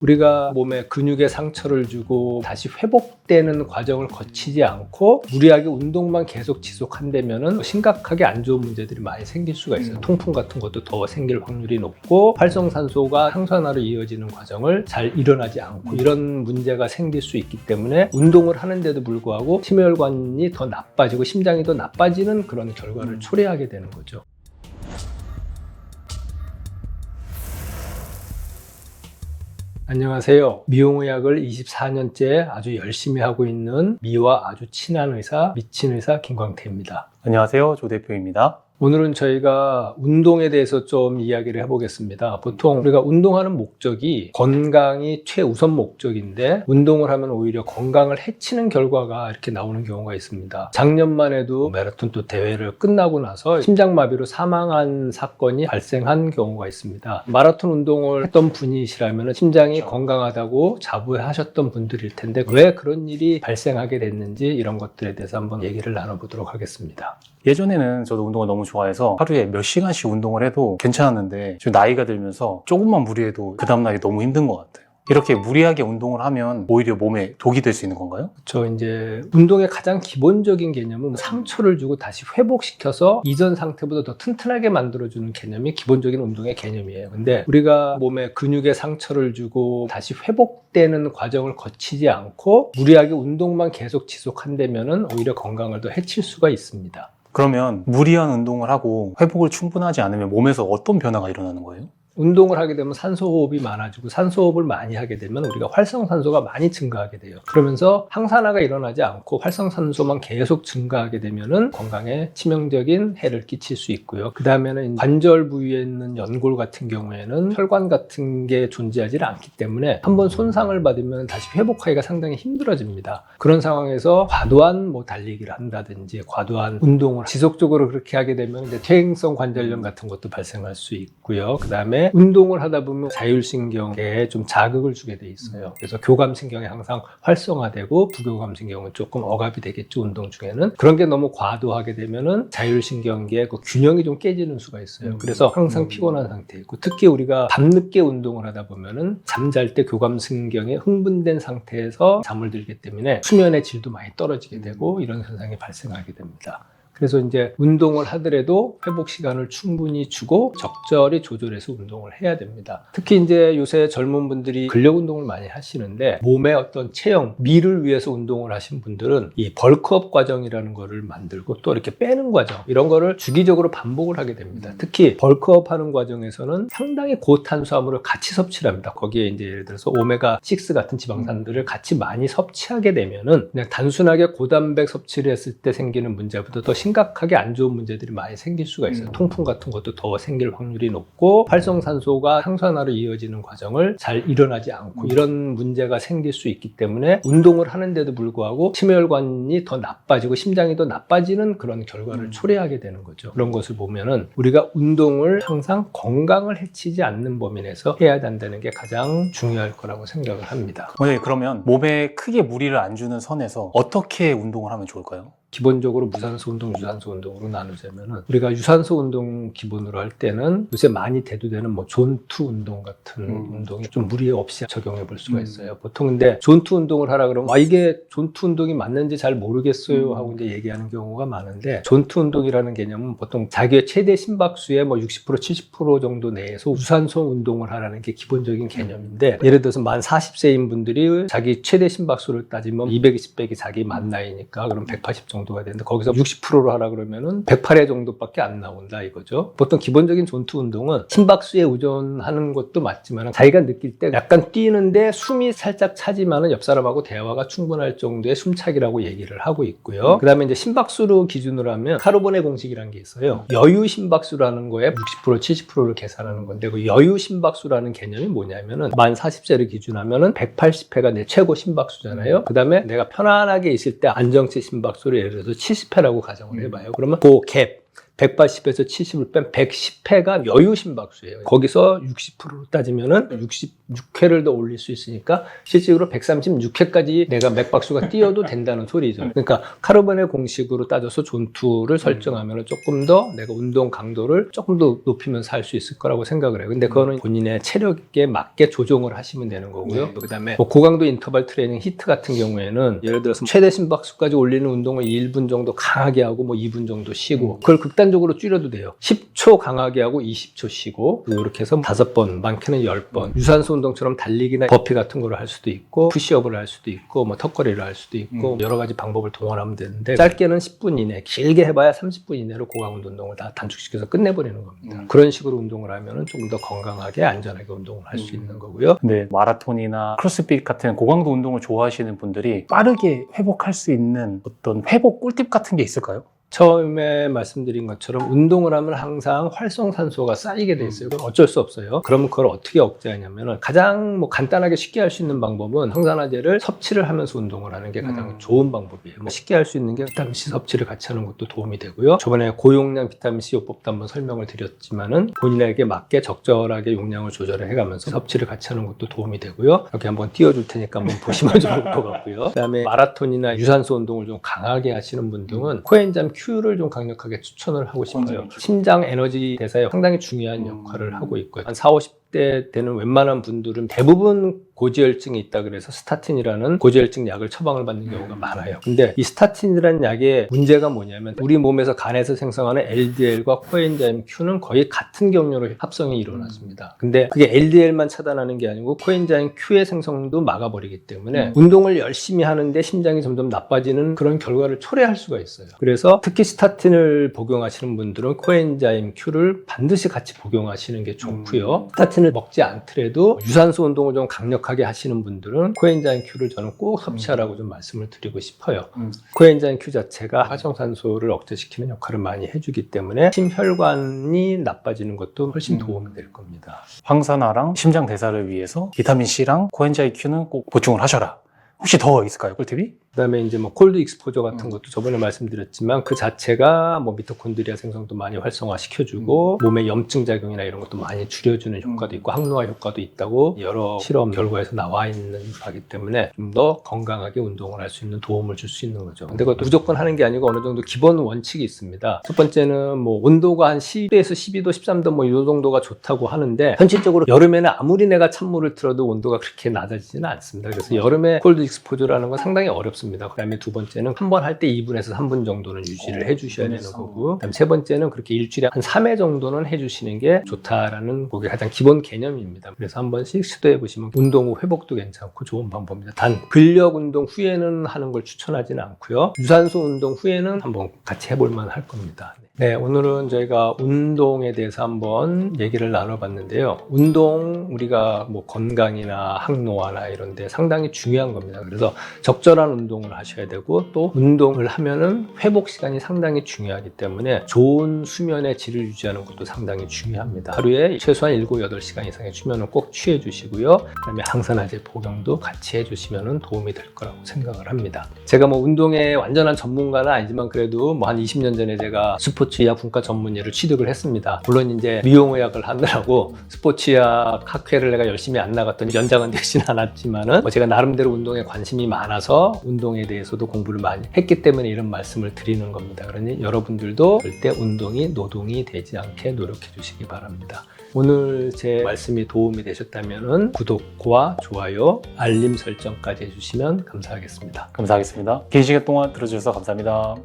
우리가 몸에 근육에 상처를 주고 다시 회복되는 과정을 거치지 않고 무리하게 운동만 계속 지속한다면 심각하게 안 좋은 문제들이 많이 생길 수가 있어요. 통풍 같은 것도 더 생길 확률이 높고 활성산소가 항산화로 이어지는 과정을 잘 일어나지 않고 이런 문제가 생길 수 있기 때문에 운동을 하는데도 불구하고 심혈관이 더 나빠지고 심장이 더 나빠지는 그런 결과를 초래하게 되는 거죠. 안녕하세요. 미용의학을 24년째 아주 열심히 하고 있는 미와 아주 친한 의사, 미친 의사 김광태입니다. 안녕하세요. 조 대표입니다. 오늘은 저희가 운동에 대해서 좀 이야기를 해보겠습니다. 보통 우리가 운동하는 목적이 건강이 최우선 목적인데 운동을 하면 오히려 건강을 해치는 결과가 이렇게 나오는 경우가 있습니다. 작년만 해도 마라톤 또 대회를 끝나고 나서 심장마비로 사망한 사건이 발생한 경우가 있습니다. 마라톤 운동을 했던 분이시라면 심장이 건강하다고 자부하셨던 분들일 텐데 왜 그런 일이 발생하게 됐는지 이런 것들에 대해서 한번 얘기를 나눠보도록 하겠습니다. 예전에는 저도 운동을 너무 좋아해서 하루에 몇 시간씩 운동을 해도 괜찮았는데 지금 나이가 들면서 조금만 무리해도 그 다음날이 너무 힘든 것 같아요. 이렇게 무리하게 운동을 하면 오히려 몸에 독이 될 수 있는 건가요? 그렇죠. 이제 운동의 가장 기본적인 개념은 상처를 주고 다시 회복시켜서 이전 상태보다 더 튼튼하게 만들어주는 개념이 기본적인 운동의 개념이에요. 근데 우리가 몸에 근육에 상처를 주고 다시 회복되는 과정을 거치지 않고 무리하게 운동만 계속 지속한다면 오히려 건강을 더 해칠 수가 있습니다. 그러면 무리한 운동을 하고 회복을 충분하지 않으면 몸에서 어떤 변화가 일어나는 거예요? 운동을 하게 되면 산소호흡이 많아지고 산소호흡을 많이 하게 되면 우리가 활성산소가 많이 증가하게 돼요. 그러면서 항산화가 일어나지 않고 활성산소만 계속 증가하게 되면 건강에 치명적인 해를 끼칠 수 있고요. 그 다음에는 관절 부위에 있는 연골 같은 경우에는 혈관 같은 게 존재하지 않기 때문에 한번 손상을 받으면 다시 회복하기가 상당히 힘들어집니다. 그런 상황에서 과도한 달리기를 한다든지 과도한 운동을 지속적으로 그렇게 하게 되면 이제 퇴행성 관절염 같은 것도 발생할 수 있고요. 그 다음에 운동을 하다 보면 자율신경계에 좀 자극을 주게 돼 있어요. 그래서 교감신경이 항상 활성화되고 부교감신경은 조금 억압이 되겠죠. 운동 중에는. 그런 게 너무 과도하게 되면은 자율신경계의 그 균형이 좀 깨지는 수가 있어요. 그래서 항상 피곤한 상태에 있고 특히 우리가 밤늦게 운동을 하다 보면은 잠잘 때 교감신경이 흥분된 상태에서 잠을 들기 때문에 수면의 질도 많이 떨어지게 되고 이런 현상이 발생하게 됩니다. 그래서 이제 운동을 하더라도 회복 시간을 충분히 주고 적절히 조절해서 운동을 해야 됩니다. 특히 이제 요새 젊은 분들이 근력 운동을 많이 하시는데 몸의 어떤 체형, 미를 위해서 운동을 하신 분들은 이 벌크업 과정이라는 거를 만들고 또 이렇게 빼는 과정 이런 거를 주기적으로 반복을 하게 됩니다. 특히 벌크업 하는 과정에서는 상당히 고탄수화물을 같이 섭취를 합니다. 거기에 이제 예를 들어서 오메가6 같은 지방산들을 같이 많이 섭취하게 되면은 그냥 단순하게 고단백 섭취를 했을 때 생기는 문제보다 더 심각하게 안 좋은 문제들이 많이 생길 수가 있어요. 통풍 같은 것도 더 생길 확률이 높고 활성산소가 항산화로 이어지는 과정을 잘 일어나지 않고 이런 문제가 생길 수 있기 때문에 운동을 하는데도 불구하고 심혈관이 더 나빠지고 심장이 더 나빠지는 그런 결과를 초래하게 되는 거죠. 그런 것을 보면은 우리가 운동을 항상 건강을 해치지 않는 범위 내에서 해야 된다는 게 가장 중요할 거라고 생각을 합니다. 그러면 몸에 크게 무리를 안 주는 선에서 어떻게 운동을 하면 좋을까요? 기본적으로 무산소 운동, 유산소 운동으로 나누자면은 우리가 유산소 운동 기본으로 할 때는 요새 많이 대두되는 존투 운동 같은 운동이 좀 무리 없이 적용해 볼 수가 있어요. 보통 근데 존투 운동을 하라 그러면 이게 존투 운동이 맞는지 잘 모르겠어요 하고 이제 얘기하는 경우가 많은데 존투 운동이라는 개념은 보통 자기의 최대 심박수의 60% 70% 정도 내에서 유산소 운동을 하라는 게 기본적인 개념인데 예를 들어서 만 40세인 분들이 자기 최대 심박수를 따지면 220백이 자기 만 나이니까 그럼 180 정도가 되는데 거기서 60%로 하라 그러면은 108회 정도밖에 안 나온다 이거죠. 보통 기본적인 존투 운동은 심박수에 의존하는 것도 맞지만 자기가 느낄 때 약간 뛰는데 숨이 살짝 차지만은 옆 사람하고 대화가 충분할 정도의 숨차기라고 얘기를 하고 있고요. 그 다음에 이제 심박수로 기준으로 하면 카르보네 공식이라는 게 있어요. 여유 심박수라는 거에 60% 70%를 계산하는 건데 그 여유 심박수라는 개념이 뭐냐면은 만 40세를 기준하면은 180회가 내 최고 심박수잖아요. 그 다음에 내가 편안하게 있을 때 안정체 심박수를 예를 들어서 70회라고 가정을 해봐요. 그러면 그 갭 180에서 70을 뺀 110회가 여유 심박수예요. 거기서 60%로 따지면은 66회를 더 올릴 수 있으니까 실질적으로 136회까지 내가 맥박수가 뛰어도 된다는 소리죠. 그러니까 카르본의 공식으로 따져서 존2를 설정하면 조금 더 내가 운동 강도를 조금 더 높이면서 할 수 있을 거라고 생각을 해요. 근데 그거는 본인의 체력에 맞게 조정을 하시면 되는 거고요. 그다음에 뭐 고강도 인터벌 트레이닝 히트 같은 경우에는 예를 들어서 최대 심박수까지 올리는 운동을 1분 정도 강하게 하고 뭐 2분 정도 쉬고 그걸 극단적으로 줄여도 돼요. 10초 강하게 하고 20초 쉬고 이렇게 해서 5번, 많게는 10번 유산소 운동처럼 달리기나 버피 같은 걸 할 수도 있고 푸시업을 할 수도 있고 뭐 턱걸이를 할 수도 있고 여러 가지 방법을 동원하면 되는데 짧게는 10분 이내, 길게 해봐야 30분 이내로 고강도 운동을 다 단축시켜서 끝내버리는 겁니다. 그런 식으로 운동을 하면 좀 더 건강하게 안전하게 운동을 할 수 있는 거고요. 근데 마라톤이나 크로스핏 같은 고강도 운동을 좋아하시는 분들이 빠르게 회복할 수 있는 어떤 회복 꿀팁 같은 게 있을까요? 처음에 말씀드린 것처럼 운동을 하면 항상 활성산소가 쌓이게 돼 있어요. 그건 어쩔 수 없어요. 그러면 그걸 어떻게 억제하냐면은 가장 뭐 간단하게 쉽게 할 수 있는 방법은 항산화제를 섭취를 하면서 운동을 하는 게 가장 좋은 방법이에요. 뭐 쉽게 할 수 있는 게 비타민C 섭취를 같이 하는 것도 도움이 되고요. 저번에 고용량 비타민C 요법도 한번 설명을 드렸지만은 본인에게 맞게 적절하게 용량을 조절을 해가면서 섭취를 같이 하는 것도 도움이 되고요. 이렇게 한번 띄워줄 테니까 한번 보시면 좋을 것 같고요. 그다음에 마라톤이나 유산소 운동을 좀 강하게 하시는 분들은 코엔자임 Q를 좀 강력하게 추천을 하고 싶어요. 심장 에너지 대사에 상당히 중요한 역할을 하고 있고요. 한 40, 50대 되는 웬만한 분들은 대부분 고지혈증이 있다 그래서 스타틴이라는 고지혈증 약을 처방을 받는 경우가 많아요. 근데 이 스타틴이라는 약의 문제가 뭐냐면 우리 몸에서 간에서 생성하는 LDL과 코엔자임 Q는 거의 같은 경로로 합성이 일어났습니다. 근데 그게 LDL만 차단하는 게 아니고 코엔자임 Q의 생성도 막아버리기 때문에 운동을 열심히 하는데 심장이 점점 나빠지는 그런 결과를 초래할 수가 있어요. 그래서 특히 스타틴을 복용하시는 분들은 코엔자임 Q를 반드시 같이 복용하시는 게 좋고요. 스타틴을 먹지 않더라도 유산소 운동을 좀 강력하게 하시는 분들은 코엔자임 Q를 저는 꼭 섭취하라고 좀 말씀을 드리고 싶어요. 코엔자임 Q 자체가 활성산소를 억제시키는 역할을 많이 해주기 때문에 심혈관이 나빠지는 것도 훨씬 도움이 될 겁니다. 항산화랑 심장 대사를 위해서 비타민C랑 코엔자임 Q는 꼭 보충을 하셔라. 혹시 더 있을까요, 꿀팁이? 그다음에 이제 뭐 콜드 익스포저 같은 것도 저번에 말씀드렸지만 그 자체가 뭐 미토콘드리아 생성도 많이 활성화시켜주고 몸의 염증 작용이나 이런 것도 많이 줄여주는 효과도 있고 항노화 효과도 있다고 여러 실험 결과에서 나와 있는 바기 때문에 좀 더 건강하게 운동을 할 수 있는 도움을 줄 수 있는 거죠. 근데 그것도 무조건 하는 게 아니고 어느 정도 기본 원칙이 있습니다. 첫 번째는 뭐 온도가 한 10도에서 12도, 13도 뭐 이 정도가 좋다고 하는데 현실적으로 여름에는 아무리 내가 찬물을 틀어도 온도가 그렇게 낮아지지는 않습니다. 그래서 여름에 콜드 익스포저라는 건 상당히 어렵습니다. 그 다음에 두 번째는 한 번 할 때 2분에서 3분 정도는 유지를 해주셔야 되는 거고, 그다음 세 번째는 그렇게 일주일에 한 3회 정도는 해주시는 게 좋다라는 그게 가장 기본 개념입니다. 그래서 한 번씩 시도해 보시면 운동 후 회복도 괜찮고 좋은 방법입니다. 단 근력 운동 후에는 하는 걸 추천하지는 않고요. 유산소 운동 후에는 한번 같이 해볼 만할 겁니다. 네, 오늘은 저희가 운동에 대해서 한번 얘기를 나눠봤는데요. 운동 우리가 뭐 건강이나 항노화나 이런 데 상당히 중요한 겁니다. 그래서 적절한 운동을 하셔야 되고 또 운동을 하면은 회복 시간이 상당히 중요하기 때문에 좋은 수면의 질을 유지하는 것도 상당히 중요합니다. 하루에 최소한 7, 8시간 이상의 수면을 꼭 취해 주시고요. 그다음에 항산화제 복용도 같이 해주시면 도움이 될 거라고 생각을 합니다. 제가 뭐 운동의 완전한 전문가는 아니지만 그래도 뭐 한 20년 전에 제가 스포츠의학 분과 전문의를 취득을 했습니다. 물론 이제 미용의학을 하느라고 스포츠의학 학회를 내가 열심히 안 나갔더니 연장은 되진 않았지만은 뭐 제가 나름대로 운동에 관심이 많아서 운동에 대해서도 공부를 많이 했기 때문에 이런 말씀을 드리는 겁니다. 그러니 여러분들도 절대 운동이 노동이 되지 않게 노력해 주시기 바랍니다. 오늘 제 말씀이 도움이 되셨다면 구독과 좋아요, 알림 설정까지 해주시면 감사하겠습니다. 감사하겠습니다. 긴 시간 동안 들어주셔서 감사합니다.